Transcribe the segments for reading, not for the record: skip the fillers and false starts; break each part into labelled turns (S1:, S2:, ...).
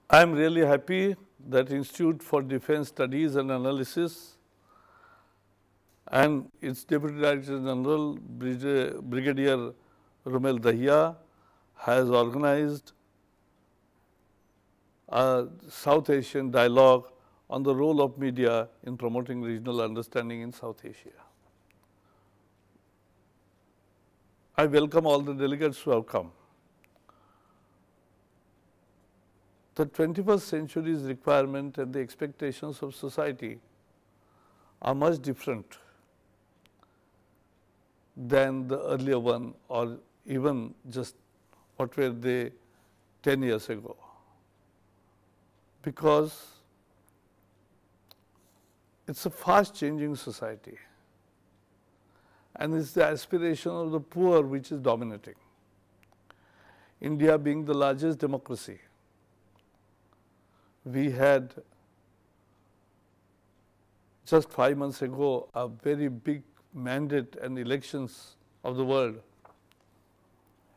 S1: I am really happy that Institute for Defence Studies and Analysis and its Deputy Director General Brigadier Romel Dahiya has organized a South Asian dialogue on the role of media in promoting regional understanding in South Asia. I welcome all the delegates who have come. The 21st century's requirement and the expectations of society are much different than the earlier one or even just what were they 10 years ago. Because it's a fast changing society and it's the aspiration of the poor which is dominating. India being the largest democracy, we had just 5 months ago a very big mandate and elections of the world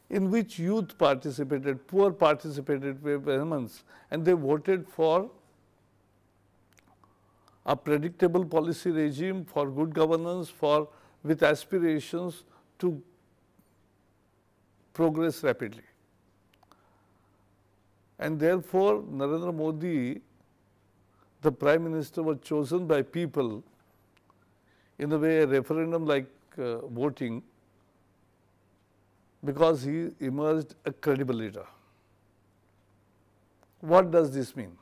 S1: in which youth participated, poor participated with vehemence, and they voted for a predictable policy regime, for good governance, for with aspirations to progress rapidly. And therefore, Narendra Modi, the Prime Minister, was chosen by people in a way a referendum like voting, because he emerged a credible leader. What does this mean?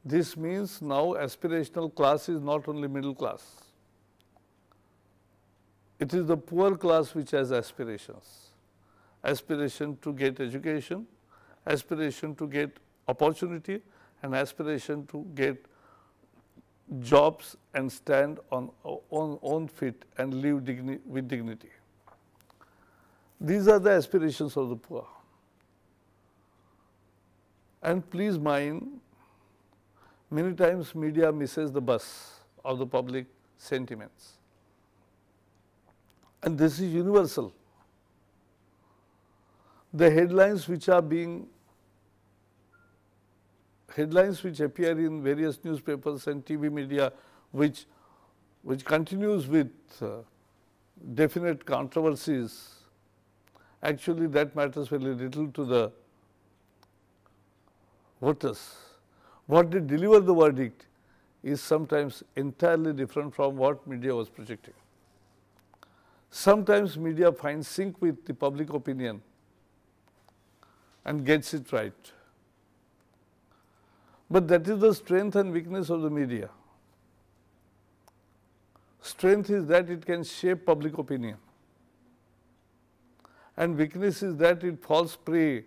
S1: This means now aspirational class is not only middle class. It is the poor class which has aspirations. Aspiration to get education, aspiration to get opportunity, and aspiration to get jobs and stand on own feet and live with dignity. These are the aspirations of the poor. And please mind, many times media misses the bus of the public sentiments. And this is universal. The headlines which appear in various newspapers and TV media, which continues with definite controversies, actually that matters very little to the voters. What they deliver the verdict is sometimes entirely different from what media was projecting. Sometimes media finds sync with the public opinion and gets it right. But that is the strength and weakness of the media. Strength is that it can shape public opinion, and weakness is that it falls prey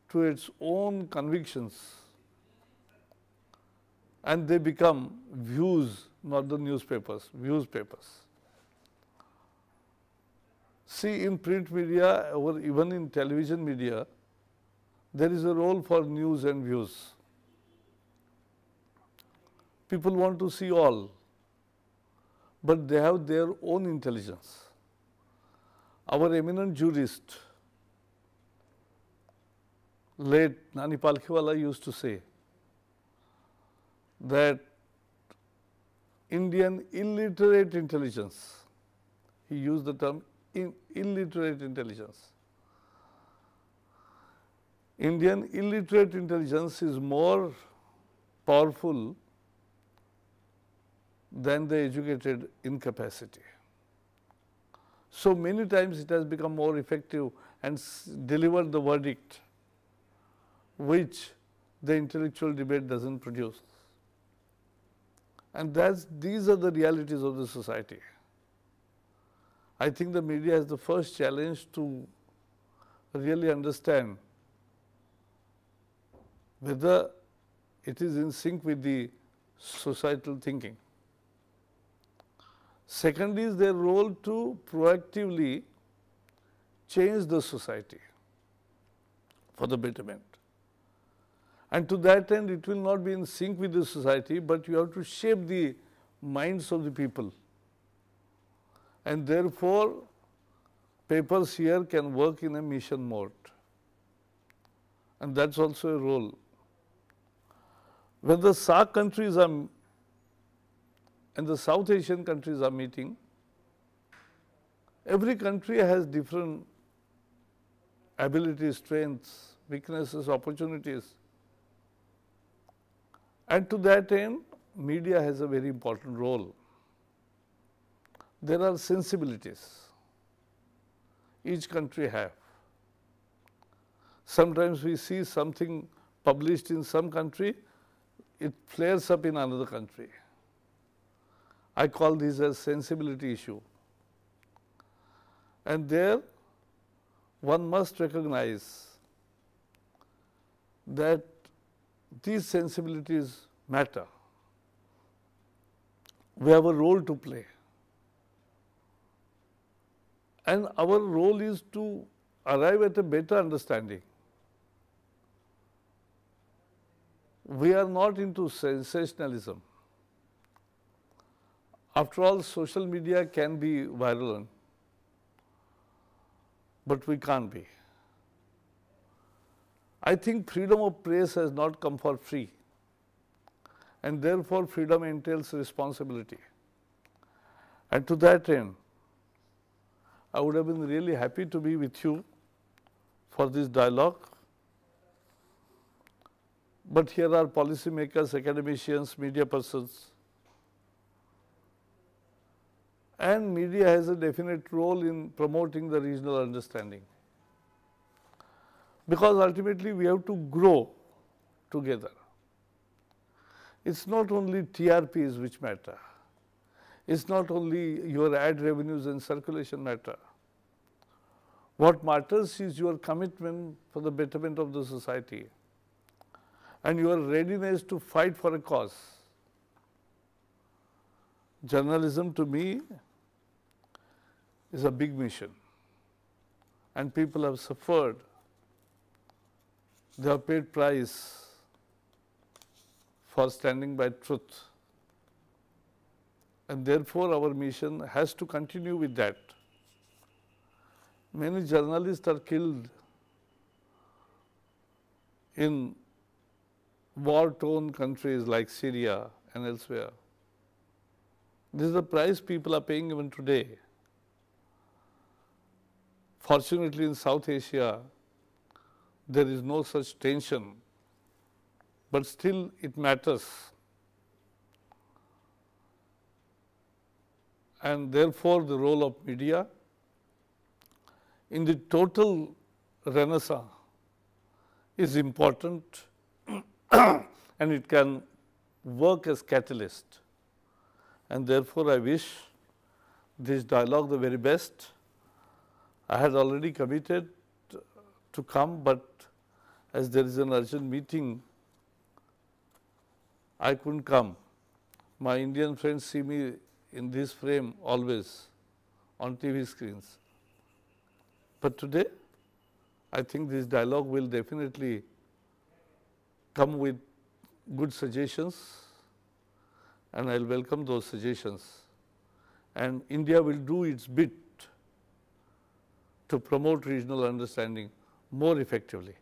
S1: to its own convictions and they become views, not the newspapers, views papers. See, in print media or even in television media, there is a role for news and views. People want to see all, but they have their own intelligence. Our eminent jurist, late Nani Palkhiwala, used to say that Indian illiterate intelligence, he used the term illiterate intelligence. Indian illiterate intelligence is more powerful than the educated incapacity. So many times it has become more effective and delivered the verdict which the intellectual debate doesn't produce. And these are the realities of the society. I think the media has the first challenge to really understand whether it is in sync with the societal thinking. Second is their role to proactively change the society for the betterment. And to that end, it will not be in sync with the society, but you have to shape the minds of the people. And therefore, papers here can work in a mission mode. And that's also a role When the SAARC countries are and the South Asian countries are meeting, every country has different abilities, strengths, weaknesses, opportunities. And to that end, media has a very important role. There are sensibilities each country have. Sometimes we see something published in some country, it flares up in another country. I call this as sensibility issue. And there one must recognize that these sensibilities matter. We have a role to play. And our role is to arrive at a better understanding. We are not into sensationalism. After all, social media can be viral, but we can't be. I think freedom of press has not come for free, and therefore freedom entails responsibility. And to that end, I would have been really happy to be with you for this dialogue. But here are policymakers, academicians, media persons. And media has a definite role in promoting the regional understanding. Because ultimately we have to grow together. It's not only TRPs which matter. It's not only your ad revenues and circulation matter. What matters is your commitment for the betterment of the society and your readiness to fight for a cause. Journalism to me is a big mission, and people have suffered. They have paid price for standing by truth. And therefore, our mission has to continue with that. Many journalists are killed in war-torn countries like Syria and elsewhere. This is the price people are paying even today. Fortunately, in South Asia, there is no such tension, but still it matters. And therefore, the role of media in the total renaissance is important and it can work as catalyst. And therefore, I wish this dialogue the very best. I had already committed to come, but as there is an urgent meeting, I couldn't come. My Indian friends see me in this frame always on TV screens. But today, I think this dialogue will definitely come with good suggestions, and I'll welcome those suggestions. And India will do its bit to promote regional understanding more effectively.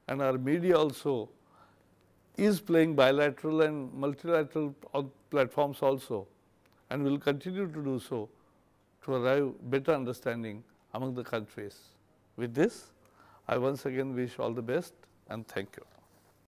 S1: And our media also is playing bilateral and multilateral platforms also, and will continue to do so to arrive better understanding among the countries. With this, I once again wish all the best and thank you.